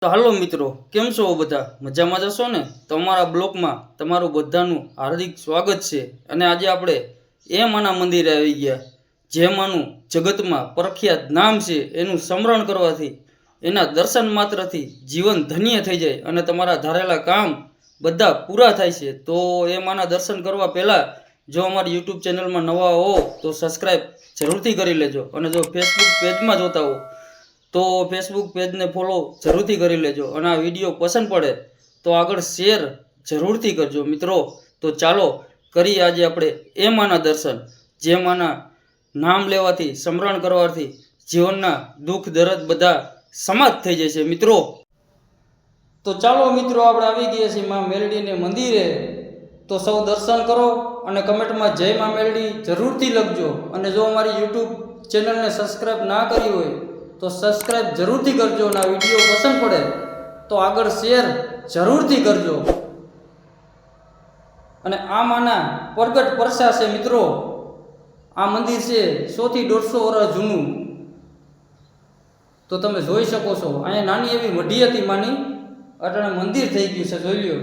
તો હાલો મિત્રો, કેમ છો બધા? મજામાં જશો ને? તો અમારા બ્લોગમાં તમારું બધાનું હાર્દિક સ્વાગત છે. અને આજે આપણે એ માના મંદિરે આવી ગયા, જે માનું જગતમાં પ્રખ્યાત નામ છે. એનું સ્મરણ કરવાથી, એના દર્શન માત્રથી જીવન ધન્ય થઈ જાય અને તમારા ધારેલા કામ બધા પૂરા થાય છે. તો એ માના દર્શન કરવા પહેલાં જો અમારી યુટ્યુબ ચેનલમાં નવા હો તો સબસ્ક્રાઈબ જરૂરથી કરી લેજો. અને જો ફેસબુક પેજમાં જોતા હો તો ફેસબુક પેજને ફોલો જરૂરથી કરી લેજો. અને આ વિડીયો પસંદ પડે તો આગળ શેર જરૂરથી કરજો મિત્રો. તો ચાલો કરીએ આજે આપણે એ માના દર્શન, જે માના નામ લેવાથી, સ્મરણ કરવાથી જીવનના દુઃખ દર્દ બધા સમાપ્ત થઈ જાય છે મિત્રો. તો ચાલો મિત્રો, આપણે આવી ગયા છીએ મા મેલડીને મંદિરે. તો સૌ દર્શન કરો અને કમેન્ટમાં જય મા મેલડી જરૂરથી લખજો. અને જો અમારી યુટ્યુબ ચેનલને સબસ્ક્રાઈબ ના કરી હોય તો સબસ્ક્રાઈબ જરૂરથી કરજો. અને આ વિડીયો પસંદ પડે તો આગળ શેર જરૂરથી કરજો. અને આ માના પ્રગટ પરસા છે મિત્રો. આ મંદિર છે 100 થી 150 વર્ષ જૂનું. તો તમે જોઈ શકો છો, અહીંયા નાની એવી મઢી હતી માની, અટાણે મંદિર થઈ ગયું છે, જોઈ લ્યો.